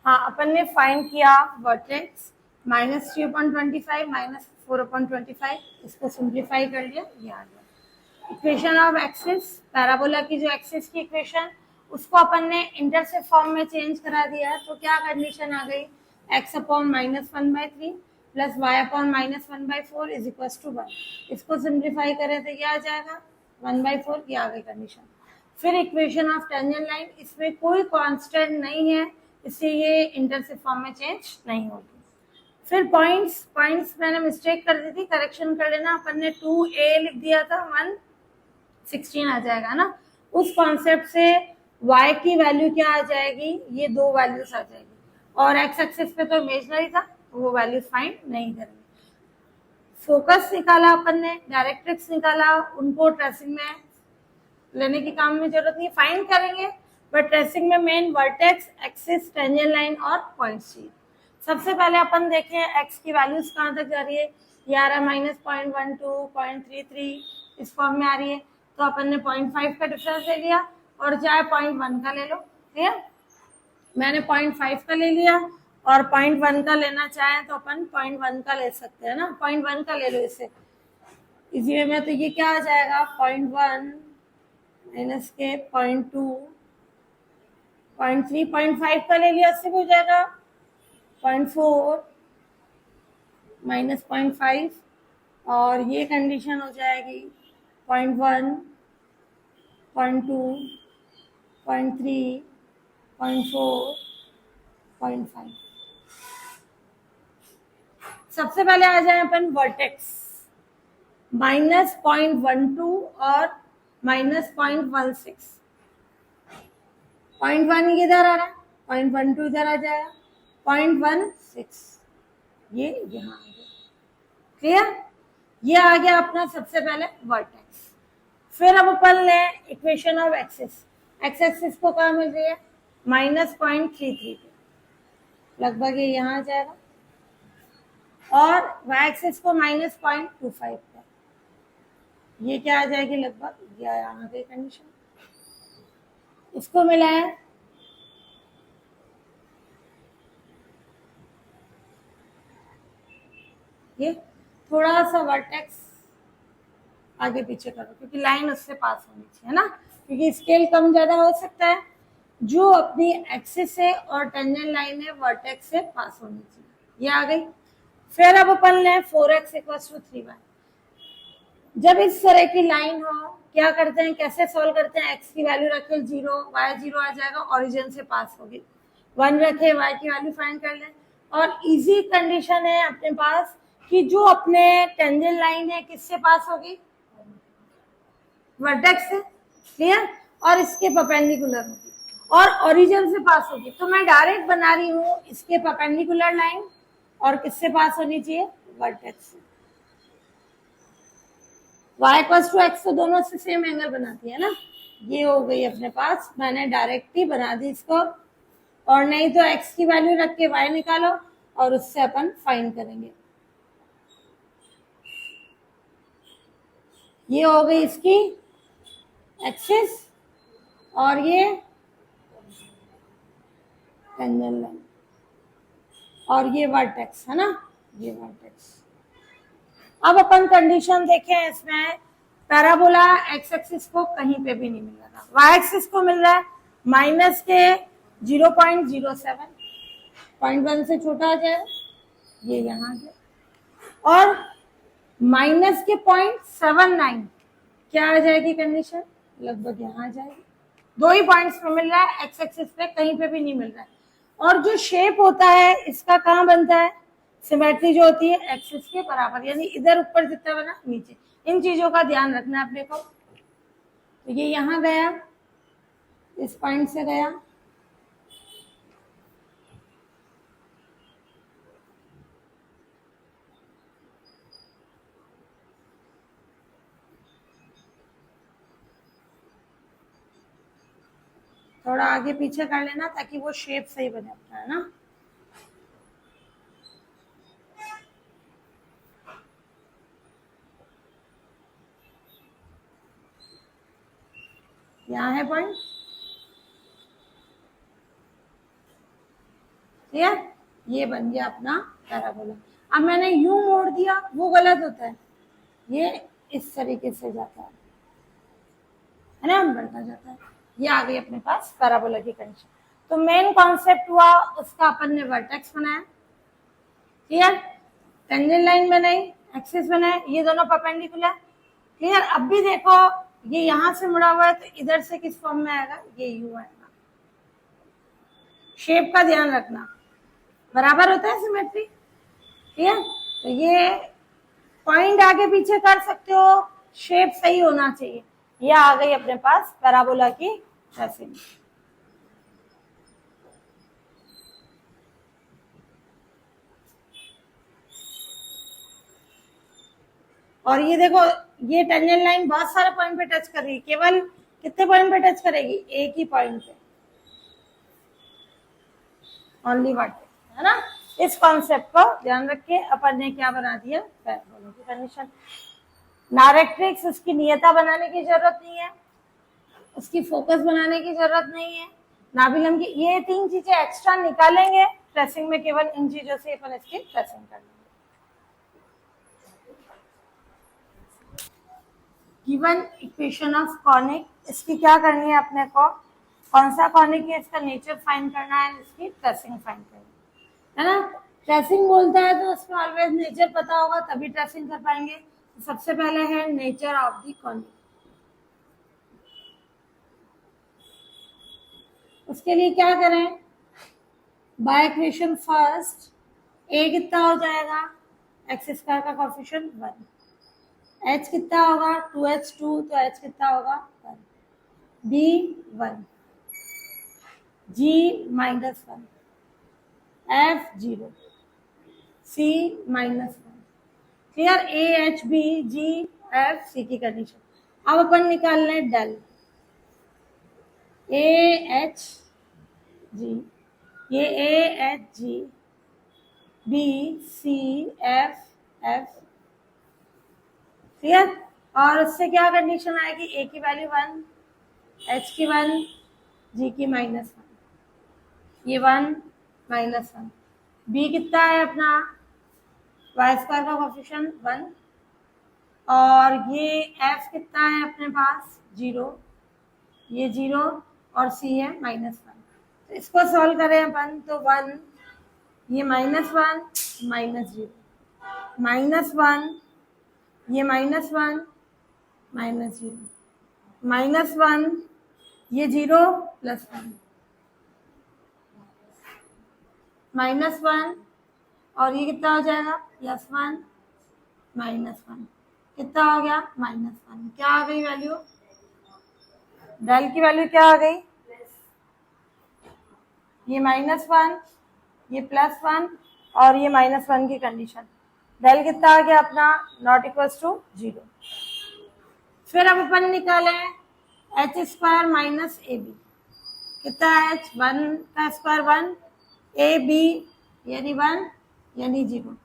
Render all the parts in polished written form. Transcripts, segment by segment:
हाँ, अपन ने फाइंड किया वर्टेक्स -3/25 -4/25, इसको सिंप्लीफाई कर लिया, ये आ गया इक्वेशन ऑफ एक्सिस। पैराबोला की जो एक्सिस की इक्वेशन, उसको अपन ने इंटरसेप्ट फॉर्म में चेंज करा दिया, तो क्या कंडीशन आ गई, x/-1/3 plus y/-1/4 is equal to 1। इसको सिंप्लीफाई करें तो क्या आ जाएगा, 1/4, ये आ गई कंडीशन। फिर इक्वेशन ऑफ टेंजेंट लाइन, इसमें कोई कांस्टेंट नहीं है, इसलिए ये इंटरसेप्ट फॉर्म में चेंज नहीं होगी। फिर पॉइंट्स मैंने मिस्टेक कर दी थी, करेक्शन कर लेना। अपन ने 2a लिख दिया था, 116 आ जाएगा ना। उस कॉन्सेप्ट से y की वैल्यू क्या आ जाएगी, ये दो वैल्यूज आ जाएगी, और x एक्सिस पे तो इमेजनरी था, तो वो वैल्यूज फाइंड नहीं करेंगे। फोकस निकाला अपन ने, डायरेक्ट्रिक्स निकाला, उनको ट्रेसिंग में लेने की काम में जरूरत नहीं, फाइंड करेंगे, बट ट्रेसिंग में main vertex, axis, tangent line और पॉइंट्स चाहिए। सबसे पहले अपन देखें x की वैल्यूज कहाँ तक जा रही है, ये आ रहा है -0.12, 0.33, इस फॉर्म में आ रही है, तो अपन ने 0.5 का डिफरेंस ले लिया, और चाहे 0.1 का ले लो, ठीक है। मैंने 0.5 का ले लिया, और 0.1 का लेना चाहें तो अपन 0.1 का ले सकते हैं ना, 0.1 का ले लो इसे इसी वे में, तो ये क्या आ जाएगा, 0.1 माइनस के 0.2, 0.3, 0.5 का ले लिया, इससे हो जाएगा 0.4 माइनस 0.5, और ये कंडीशन हो जाएगी 0.1, 0.2, 0.3, 0.4, 0.5। सबसे पहले आ जाए अपन वर्टेक्स, -0.12 और -0.16। 0.1 इधर आ रहा है, 0.12 इधर आ जाएगा, 0.16 ये यहाँ आ गया, क्लियर। ये आ गया अपना सबसे पहले वर्टेक्स। फिर अब अपन ले equation of axis. X axis को कहाँ मिल रही है, -0.33 पे, लगभग ये यहाँ आ जाएगा, और वाई एक्सिस को -0.25 पे, ये क्या आ जाएगी, लगभग ये यहाँ पे कंडीशन, इसको मिला है ये। थोड़ा सा वर्टेक्स आगे पीछे करो, क्योंकि लाइन उससे पास होनी चाहिए ना, क्योंकि स्केल कम ज्यादा हो सकता है। जो अपनी एक्सिस है और टेंजेंट लाइन है, वर्टेक्स से पास होनी चाहिए, ये आ गई। फिर अब अपन ले 4x = 3y। जब इस तरह की लाइन हो, क्या करते हैं, कैसे सॉल्व करते हैं, x की वैल्यू रखे 0, y 0 आ जाएगा, ओरिजिन से पास होगी, 1 रखे, y की वैल्यू फाइंड कर लें, और इजी कंडीशन है अपने पास कि जो अपने टेंजेंट लाइन है किससे पास होगी, वर्टेक्स से, क्लियर, और इसके परपेंडिकुलर होगी, और ओरिजिन से पास होगी। तो मैं डायरेक्ट बना रही हूँ इसके परपेंडिकुलर लाइन, और किससे पास होनी चाहिए, वर्टेक्स से। y = x तो दोनों से सेम एंगल बनाती है ना, ये हो गई अपने पास, मैंने डायरेक्ट ही बना दी इसको, और नहीं तो x की वैल्यू रख के y निकालो, और उससे अपन फाइंड करेंगे। ये हो गई इसकी एक्सिस, और ये टेंजेंट लाइन, और ये वर्टेक्स है ना, ये वर्टेक्स। अब अपन कंडीशन देखें, इसमें पैराबोला एक्स एक्सिस को कहीं पे भी नहीं मिल रहा, वाई एक्सिस को मिल रहा है माइनस के 0.07, 0.1 से छोटा आ जाए, ये यहाँ है, और माइनस के 0.79 क्या आ जाएगी कंडीशन, लगभग यहाँ आ जाएगी। दो ही पॉइंट्स पे मिल रहा है, एक्स एक्सिस पे कहीं पे भी नहीं मिल रहा है। और जो शेप होता है इसका कहाँ बनता है, सिमेट्री जो होती है एक्सिस के बराबर, यानी इधर ऊपर जितना बना नीचे, इन चीजों का ध्यान रखना अपने को। तो ये यहाँ गया, इस पॉइंट से गया, थोड़ा आगे पीछे कर लेना ताकि वो शेप सही बने अपना, है ना। यहाँ है पॉइंट, क्लियर? ये बन गया अपना पैराबोला। अब मैंने यूं मोड़ दिया, वो गलत होता है, ये इस तरीके से जाता है ना, बढ़ता जाता है। ये आ गई अपने पास पैराबोला की कंडीशन। तो मेन कॉन्सेप्ट हुआ उसका, अपन ने वर्टेक्स बनाया, क्लियर? टेंजेंट लाइन बनाई, एक्सिस बनाए, ये दोनों परपेंडिकुलर, क्लियर? अब भी देखो ये यहां से मुड़ा हुआ है, तो इधर से किस फॉर्म में आएगा, ये यू आएगा। शेप का ध्यान रखना, बराबर होता है सिमेट्री, क्लियर? तो ये पॉइंट आगे पीछे कर सकते हो, शेप सही होना चाहिए। ये आ गई अपने पास पैराबोला की ट्रेसिंग। और ये देखो, ये टेंजेंट लाइन बहुत सारे पॉइंट पे टच कर रही है, केवल कितने पॉइंट पे टच करेगी, एक ही पॉइंट पे, ओनली वर्टेक्स, है ना? इस कॉन्सेप्ट को ध्यान रख के अपन ने क्या बना दिया, पैराबोला की कंडीशन। डायरेक्ट्रिक्स उसकी नियता बनाने की जरूरत नहीं है, उसकी फोकस बनाने की जरूरत नहीं है, नाभिलम की, ये 3 चीजें एक्स्ट्रा निकालेंगे ट्रेसिंग में, केवल इन चीजों से अपन इसकी ट्रेसिंग कर लेंगे। गिवन इक्वेशन ऑफ कॉनिक, इसकी क्या करनी है अपने को, कौन सा कॉनिक है इसका नेचर फाइंड करना है, इसकी ट्रेसिंग फाइंड करनी है ना? ट्रेसिंग बोलता है तो उसमें ऑलवेज नेचर पता होगा, तभी ट्रेसिंग कर पाएंगे। तो सबसे पहले है नेचर ऑफ द कॉनिक। उसके लिए क्या करें, बाय इक्वेशन फर्स्ट, ए कितना हो जाएगा, एक्स स्क्वायर का कोएफिशिएंट 1, एच कितना होगा 2h2, तो एच कितना होगा 1, b 1, g -1, f 0, c -1, clear? A h b g f c की कंडीशन। अब अपन निकाल लें डेल, ए एच जी, ये a h g, b c f f, clear? और उससे क्या कंडीशन आएगी, ए की वैल्यू 1, एच की 1, जी की -1, ये 1 -1, बी कितना है अपना, वाई स्क्वायर का कोएफिशिएंट 1, और ये एफ कितना है अपने पास 0, ये 0, और सी है -1। तो इसको सॉल्व करें अपन, तो 1, ये -1 -0, -1, ये -1 -0, -1, ये 0 +1, -1, और ये कितना हो जाएगा +1 -1, कितना हो गया -1, क्या आ गई वैल्यू, डेल की वैल्यू क्या आ गई, ये -1, ये +1, और ये -1 की कंडीशन, डेल कितना आ गया अपना, नॉट इक्वल्स टू 0। फिर अब अपन निकाले h square minus a b, कितना है, 1 का स्क्वायर 1, ए बी यानी 1 यानी 0।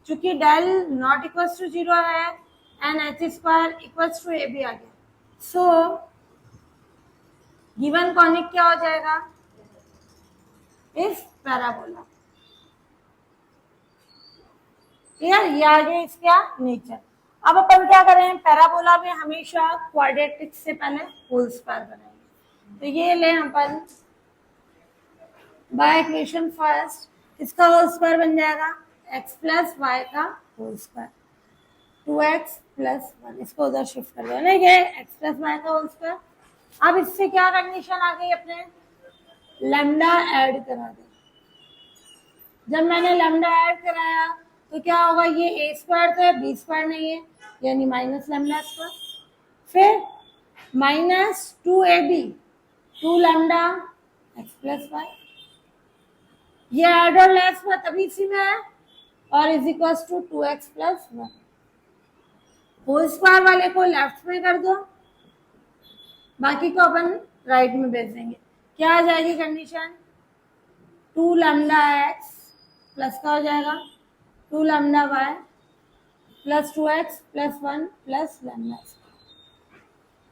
चूंकि डेल नॉट इक्वल्स टू 0 है and H square equals to A B आ गया, सो गिवन कॉनिक क्या हो जाएगा, इस पैराबोला, क्लियर? ये आ गया इसका नेचर। अब अपन क्या करें, पैराबोला में हमेशा क्वाड्रेटिक से पहले होल स्क्वायर बनाएंगे। तो ये ले अपन बाय इक्वेशन फर्स्ट, इसका होल स्क्वायर बन जाएगा x प्लस वाई का होल स्क्वायर, 2x + 1, इसको उधर शिफ्ट कर देना, ये x प्लस वाई का होल स्क्वायर। अब इससे क्या कंडीशन आ गई अपने, लैम्डा ऐड करा दे। जब मैंने लैम्डा ऐड कराया तो क्या होगा, ये ए स्क्वायर तो है, बी स्क्वायर नहीं है, यानी माइनस लैम्डा स्क्वायर, फिर -2ab 2 lambda x plus y, ये ऐड और लेस हुआ तभी इसी में है, और is equal to 2x + 1। Whole square वाले को लेफ्ट में कर दो, बाकी को अपन राइट में भेज देंगे। क्या आ जाएगी कंडीशन, 2 लैम्डा x प्लस का हो जाएगा 2 लैम्डा y + 2x + 1 + लैम्डा।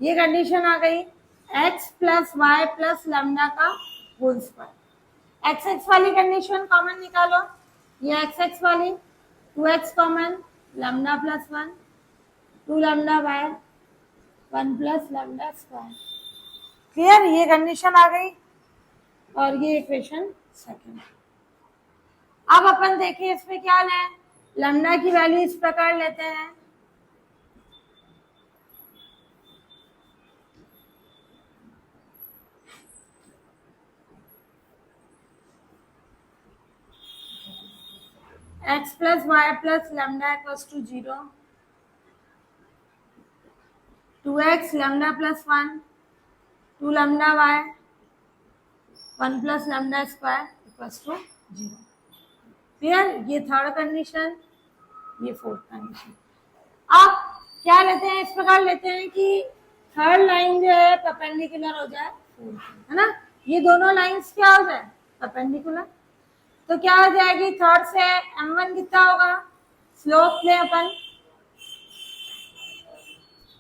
ये कंडीशन आ गई x + y + लैम्डा का होल स्क्वायर। एक्स एक्स वाली कंडीशन कॉमन निकालो, ये एक्स एक्स वाली 2x common, lambda plus 1 2 lambda by 1 plus lambda square. Clear, ये कंडीशन आ गई और ये इक्वेशन सेकंड। अब अपन देखिए इसमें क्या लें, लैम्डा की वैल्यू इस प्रकार लेते हैं, x plus y plus lambda equals to 0, 2x lambda plus 1 2 lambda y 1 plus lambda square equals to 0। Clear, ये थर्ड कंडीशन, ये फोर्थ कंडीशन। अब क्या लेते हैं, इस प्रकार लेते हैं कि थर्ड लाइन जो है परपेंडिकुलर हो जाए, है ना, ये दोनों लाइंस क्या हो जाए परपेंडिकुलर, तो क्या हो जाएगी, थर्ड से m1 कितना होगा, स्लोप ले अपन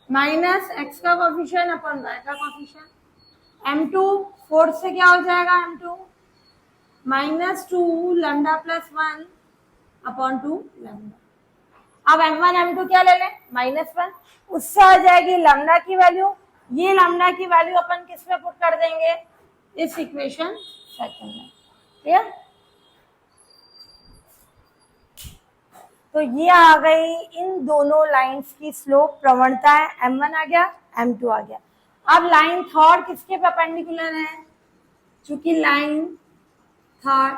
माइनस x का कोफिशिएंट अपन y का कोफिशिएंट, m2 फोर्थ से क्या हो जाएगा, m2 minus 2 lambda plus 1 upon 2 lambda. अब m1 m2 क्या ले लें, -1, उससे आ जाएगी लैम्डा की वैल्यू, ये लैम्डा की वैल्यू अपन किस में पुट कर देंगे, इस इक्वेशन सेकंड में। क्लियर, तो ये आ गई इन दोनों लाइंस की स्लोप प्रवणता है, m1 आ गया m2 आ गया। अब लाइन थर्ड किसके परपेंडिकुलर है, चूंकि लाइन थर्ड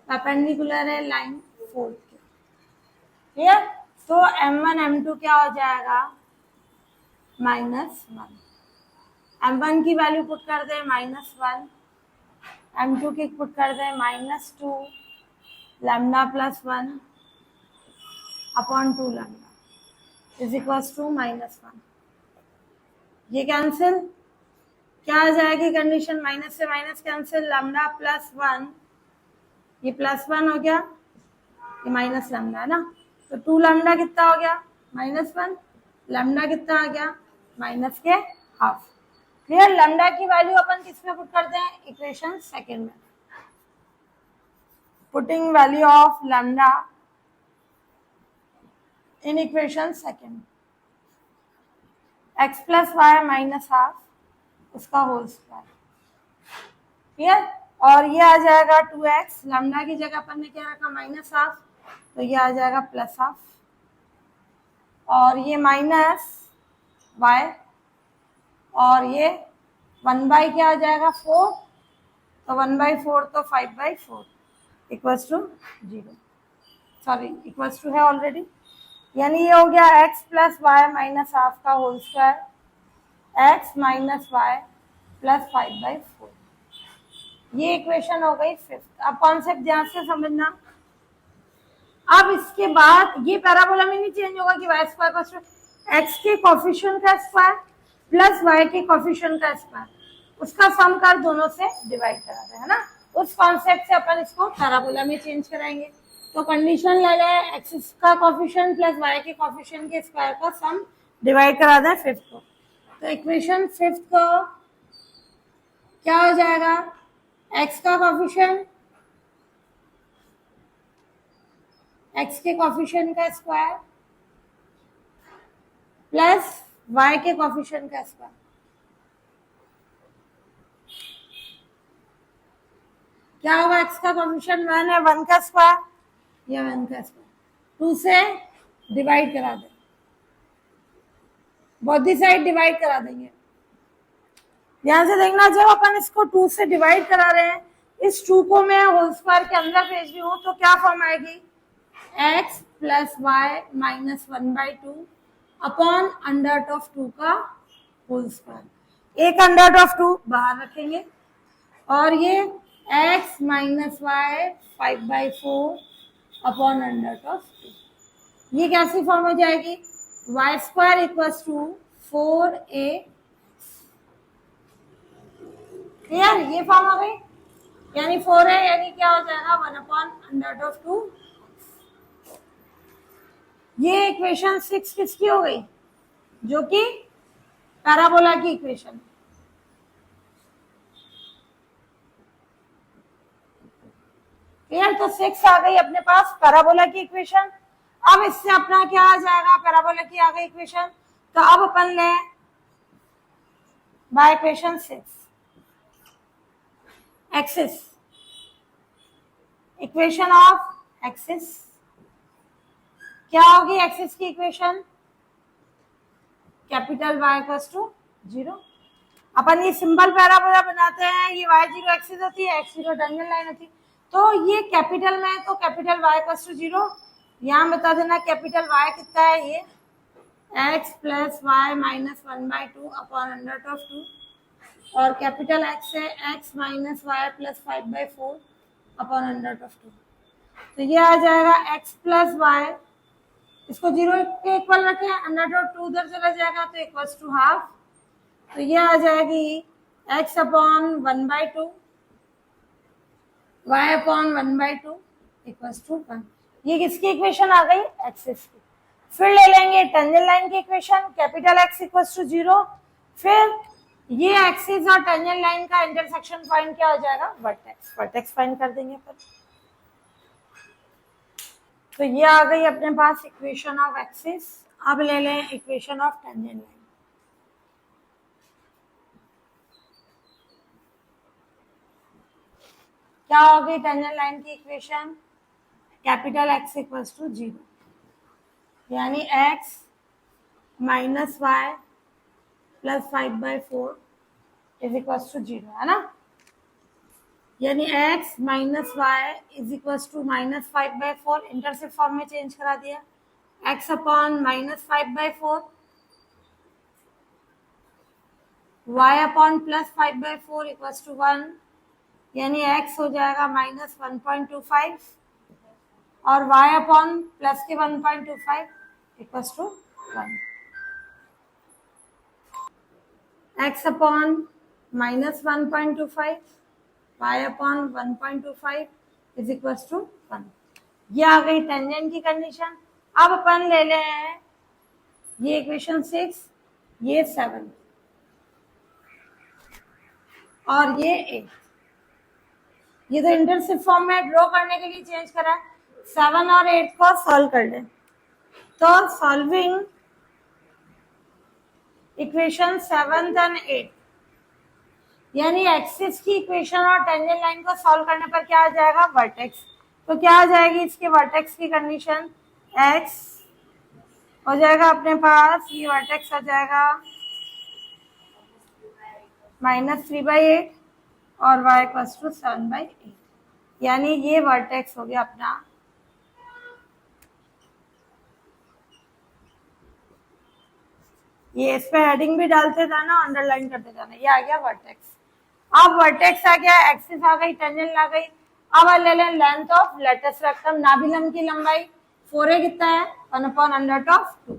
परपेंडिकुलर है लाइन फोर्थ के। क्लियर, तो m1 m2 क्या हो जाएगा, -1, m1 की वैल्यू पुट कर दे -1, m2 की पुट कर दे -2 lambda plus 1 upon 2 lambda is equals to -1। ये कैंसिल, क्या आ जाएगी कंडीशन, माइनस से माइनस कैंसिल, लैम्डा प्लस 1, ये +1 हो गया, ये माइनस लैम्डा है ना, तो 2 लैम्डा कितना हो गया, -1, लैम्डा कितना आ गया, माइनस के हाफ। क्लियर, लैम्डा की वैल्यू अपन किस में पुट करते हैं, इक्वेशन सेकंड में, putting value of lambda in equation second, x plus Y minus half उसका होल स्क्वायर। क्लियर, और ये आ जाएगा 2x, लैम्डा की जगह अपन ने क्या रखा -हाफ, तो ये आ जाएगा +हाफ, और ये -y, और ये 1/, क्या आ जाएगा 4, तो 1/4 तो 5/4 equals to 0, sorry equals to है ऑलरेडी, यानी ये हो गया x plus Y minus half का whole square, x minus Y plus 5/4, ये इक्वेशन हो गई फिफ्थ। अब कॉन्सेप्ट ध्यान से समझना, अब इसके बाद ये पैराबोला में नहीं चेंज होगा कि वाई स्क्वायर प्लस एक्स के कोफिशिएंट का स्क्वायर प्लस वाई के कोफिशिएंट का स्क्वायर, उसका सम कर दोनों से डिवाइड करा दे, है ना, उस कॉन्सेप्ट से अपन इसको पैराबोला में चेंज कराएंगे। तो कंडीशन ले लें, एक्स का कोफिशिएंट प्लस वाई के कोफिशिएंट के स्क्वायर का सम डिवाइड करा दें फिफ्थ को, तो इक्वेशन फिफ्थ को क्या हो जाएगा, एक्स का कोफिशिएंट एक्स के कोफिशिएंट का स्क्वायर प्लस वाई के कोफिशिएंट का स्क्वायर, क्या होगा, एक्स का कोफिशिएंट 1 है, 1 का स्क्वायर, या 1 का स्क्वायर 2 से डिवाइड करा दें, बोथ दी साइड डिवाइड करा देंगे। ध्यान से देखना, जब अपन इसको 2 से डिवाइड करा रहे हैं, इस 2 को मैं होल स्क्वायर के अंदर भेज रही हूँ, तो क्या फॉर्म आएगी, x plus Y minus 1/2 upon under of 2 का होल स्क्वायर, एक अंडर ऑफ 2 बाहर रखेंगे, और ये x minus y 5/4 upon under of 2, ये कैसी फॉर्म हो जाएगी, y square equals to 4a। Clear, ये फॉर्म हो गई, यानी 4a यानी क्या हो जाएगा 1 अपॉन अंडर ऑफ 2। ये इक्वेशन 6 किसकी हो गई, जो कि पैराबोला की इक्वेशन। क्लियर। तो 6 आ गई अपने पास पैराबोला की इक्वेशन। अब इससे अपना क्या आ जाएगा, पैराबोला की आ गई इक्वेशन, तो अब अपन ले by equation 6 axis, equation of axis क्या होगी, एक्सिस की equation capital y equals to 0। अपन ये सिंपल पैराबोला बनाते हैं, ये y0 एक्सिस होती है, x0 टेंजेंट लाइन होती है, तो ये कैपिटल में है तो कैपिटल y इक्वल्स टू 0। यहाँ बता देना कैपिटल y कितना है, ये x plus Y minus 1/2 upon under of 2, और कैपिटल x है x minus Y plus 5/4 upon under of 2। तो ये आ जाएगा x प्लस वाई, इसको 0 के इक्वल रखें, अंडर ऑफ 2 उधर चला जाएगा तो इक्वल्स टू हाफ, तो ये आ जाएगी x upon 1/2 y upon 1/2 equals to 1। ये किसकी इक्वेशन आ गई, एक्सिस की। फिर ले लेंगे टेंजेंट लाइन की equation, capital x equals to 0, फिर ये एक्सिस और टेंजेंट लाइन का इंटरसेक्शन पॉइंट क्या हो जाएगा, वर्टेक्स, वर्टेक्स फाइंड कर देंगे पर। तो ये आ गई अपने पास इक्वेशन ऑफ एक्सिस। अब ले लें इक्वेशन ऑफ टेंजेंट लाइन। क्या हो गई टेंजेंट लाइन की equation, capital x equals to 0, यानी x minus Y plus 5/4 is equals to 0, है ना। यानी x minus y is equals to minus 5/4, intercept form में चेंज करा दिया, x upon minus 5/4 y upon plus 5/4 equals to 1, यानी x हो जाएगा माइनस 1.25 और y अपॉन प्लस के 1.25 equals to 1। x upon minus 1.25 y upon 1.25 is equals to 1। ये आ गई टेंजेंट की कंडीशन। अब अपन ले लें ये इक्वेशन 6, ये 7 और ये 8, ये तो इंटरसेप्ट फॉर्म में ड्रॉ करने के लिए चेंज करा है। 7 और 8 को सॉल्व कर लें, तो सॉल्विंग इक्वेशन 7 एंड 8, यानी एक्सिस की इक्वेशन और टेंजेंट लाइन को सॉल्व करने पर क्या आ जाएगा, वर्टेक्स। तो क्या आ जाएगी इसके वर्टेक्स की कंडीशन, x हो जाएगा अपने पास, ये वर्टेक्स हो जाएगा -3/8 और y इक्वल्स टू 7/8, यानी ये वर्टेक्स हो गया अपना ये। इस पे हेडिंग भी डालते जाना, अंडरलाइन करते जाना। ये आ गया वर्टेक्स। अब वर्टेक्स आ गया, एक्सिस आ गई, टेंजेंट आ गई। अब ले लें लेंथ ऑफ लेटस रेक्टम, नाभिलम की लंबाई 4a कितना है, 1/√2।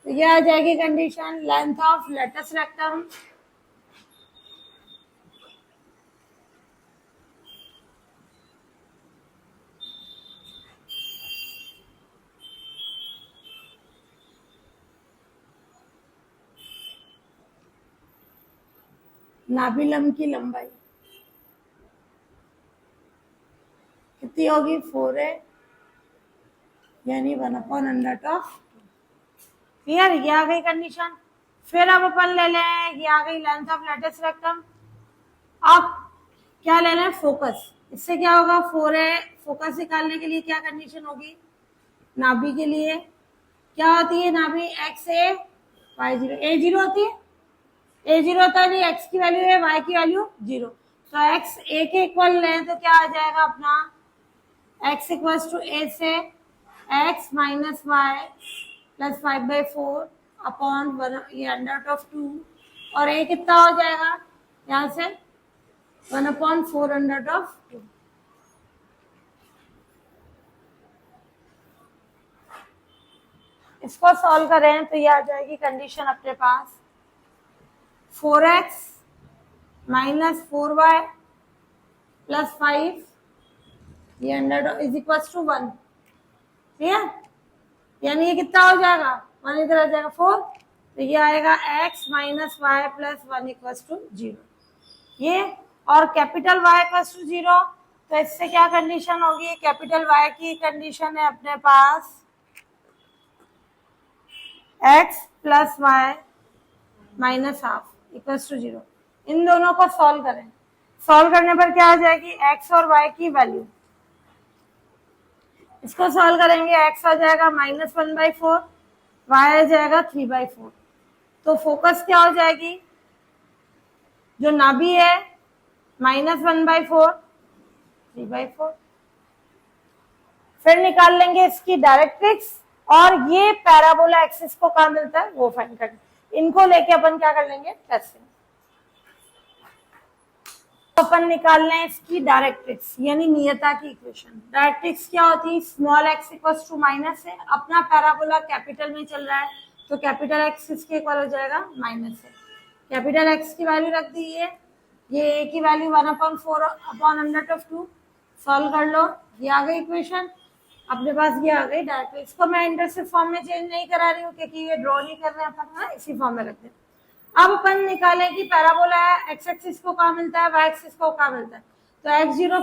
तो ये आ जाएगी condition, length of latus rectum नाभिलम की लंबाई कितनी होगी, 4a, यानी 1/√2। क्लियर, ये आ गई कंडीशन। फिर अब अपन ले लें, ये आ गई लेंथ ऑफ लेटस रेक्टम। अब क्या ले लें, फोकस। इससे क्या होगा, 4a फोकस निकालने के लिए क्या कंडीशन होगी, नाभि के लिए क्या होती है, नाभि x a y0 a0 होती है, a0 होता है, नहीं x की वैल्यू है, y की वैल्यू 0, तो x a के इक्वल लें तो क्या आ जाएगा अपना, x इक्वल्स टू a से x minus Y plus 5/4 upon 1, ये अंडर√2, और a कितना हो जाएगा यहाँ से 1/4 अंडर√2। इसको सॉल्व करें तो ये आ जाएगी कंडीशन अपने पास, 4x माइनस 4y प्लस 5 ये अंडर इज इक्वल टू 1। ठीक है, यानी ये कितना हो जाएगा, 1 इधर आ जाएगा 4, तो ये आएगा x minus Y plus 1 equal to 0। ये और कैपिटल y इक्वल टू 0, तो इससे क्या कंडीशन होगी, कैपिटल वाई की कंडीशन है अपने पास x plus Y minus half equals to 0। इन दोनों को सॉल्व करें, सॉल्व करने पर क्या आ जाएगी, x और y की वैल्यू। इसको सॉल्व करेंगे, x आ जाएगा -1/4, y आ जाएगा 3/4। तो फोकस क्या हो जाएगी, जो नाभि है -1/4 3/4। फिर निकाल लेंगे इसकी डायरेक्ट्रिक्स, और ये पैराबोला एक्सिस को कहाँ मिलता है वो फाइंड करना। इनको लेके अपन क्या कर लेंगे, टेस्टिंग। अपन निकाल लें इसकी डायरेक्ट्रिक्स यानी नियता की इक्वेशन। डायरेक्ट्रिक्स क्या होती है, small x equals to minus है, अपना पैराबोला कैपिटल में चल रहा है तो कैपिटल एक्स इसके इक्वल हो जाएगा माइनस है। कैपिटल एक्स की वैल्यू रख दी है, ये ए की वैल्यू 1/4/√2। सॉल्व कर लो, ये आ गई इक्वेशन अपने पास, ये आ गई डायरेक्ट्रिक्स। को मैं इंटरसेप्ट फॉर्म में चेंज नहीं करा रही हूँ क्योंकि ये ड्रॉ नहीं कर रहे हैं अपन, हाँ इसी फॉर्म में रख दें। अब अपन निकालें कि पैराबोला है, एक्स एक्सिस को कहाँ मिलता है, वाई एक्सिस को कहाँ मिलता है। तो x0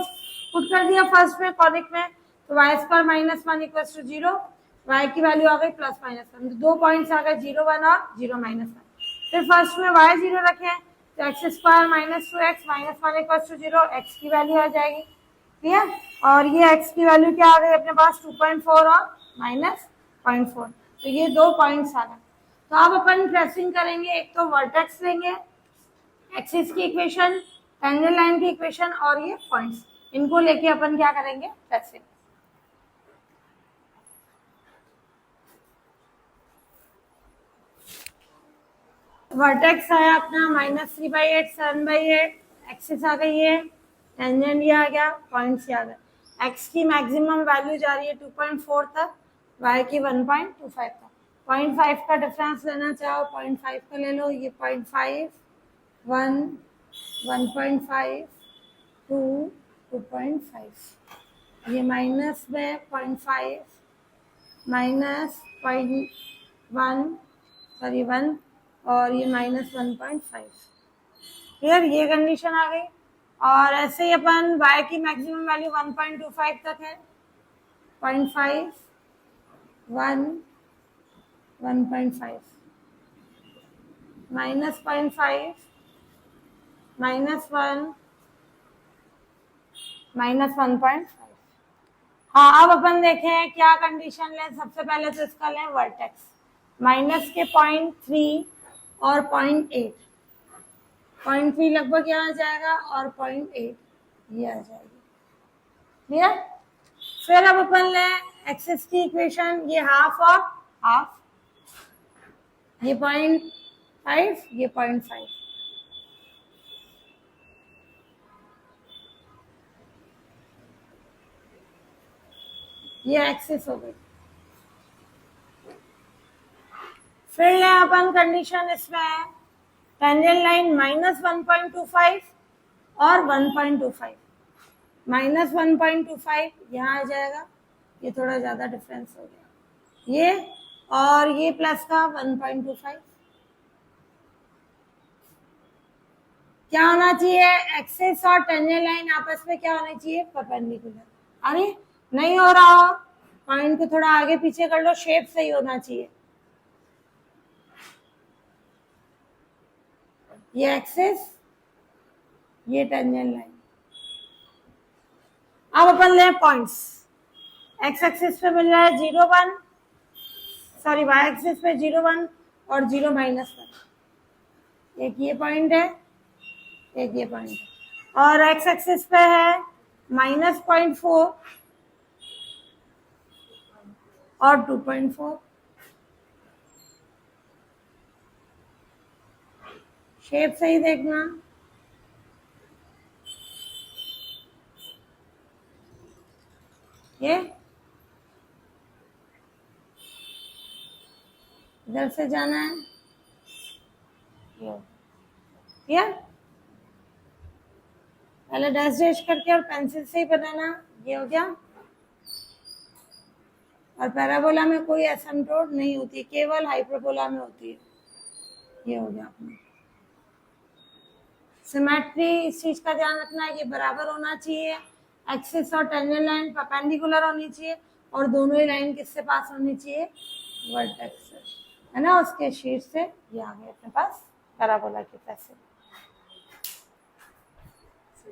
पुट कर दिया फर्स्ट में कॉनिक में, तो y² -1 इक्वल्स टू 0, y की वैल्यू आ गई +-1। दो पॉइंट्स आ गए 0, 1 और 0, -1। फिर फर्स्ट में y0 रखें तो x² -2x -1 equals to 0, x की वैल्यू आ जाएगी, क्लियर। और ये x की वैल्यू क्या आ गई अपने पास 2.4 और -0.4, तो ये दो पॉइंट्स आ गए। तो अब अपन ट्रेसिंग करेंगे, एक तो वर्टेक्स लेंगे, एक्सिस की इक्वेशन, टेंजेंट लाइन की इक्वेशन और ये पॉइंट्स, इनको लेके अपन क्या करेंगे, ट्रेसिंग। वर्टेक्स आया अपना -3/8 7/8, एक्सिस आ गई है, टेंजेंट ये आ गया, पॉइंट्स ये आ गए। एक्स की मैक्सिमम वैल्यू जा रही है 2.4 तक, वाई की 1.25 तक। 0.5 का डिफरेंस लेना चाहो 0.5 का ले लो, ये 0.5 1 1.5 2 2.5, ये माइनस में 0.5 -0.1 सॉरी 1 और ये -1.5, क्लियर, ये कंडीशन आ गई। और ऐसे ही अपन y की मैक्सिमम वैल्यू 1.25 तक है, 0.5 1 1.5 -0.5 -1 -1.5। हाँ अब अपन देखें क्या कंडीशन लें, सबसे पहले तो इसका लें वर्टेक्स, माइनस के 0.3 और 0.8, 0.3 लगभग यहाँ आ जाएगा और 0.8 ये आ जाएगी, क्लियर। फिर अब अपन लें एक्सिस की इक्वेशन, ये हाफ और हाफ, ये 0.5 ये 0.5, ये एक्सिस हो गई। फिर लें अपन कंडीशन इसमें टेंजेंट लाइन -1.25 और 1.25, -1.25 यहाँ आ जाएगा, ये थोड़ा ज्यादा डिफरेंस हो गया, ये और ये प्लस का 1.25। क्या होना चाहिए, एक्सिस और टेंजेंट लाइन आपस में क्या होनी चाहिए, परपेंडिकुलर। अरे नहीं हो रहा हो, पॉइंट को थोड़ा आगे पीछे कर लो, शेप सही होना चाहिए। ये एक्सिस ये टेंजेंट लाइन। अब अपन ले पॉइंट्स, एक्स एक्सिस पे मिल रहा है 0 1, सॉरी वाई एक्सिस पे 0 1 और 0 -1, एक ये पॉइंट है एक ये पॉइंट है, और एक्स एक्सिस पे है -0.4 और 2.4, शेप सही देखना, ये इधर से जाना है, ये पहले डैश डैश करके और पेंसिल से ही बनाना, ये हो गया। और पैराबोला में कोई एसिम्पटोट नहीं होती, केवल हाइपरबोला में होती है, ये हो गया अपना। सिमेट्री इस चीज का ध्यान रखना है, ये बराबर होना चाहिए, एक्सिस और टेंजेंट लाइन परपेंडिकुलर होनी चाहिए और दोनों ही लाइन किससे पास होनी चाहिए, वर्टेक्स से, है ना, उसके शीर्ष से। ये आ गए अपने पास पैराबोला के पैसे।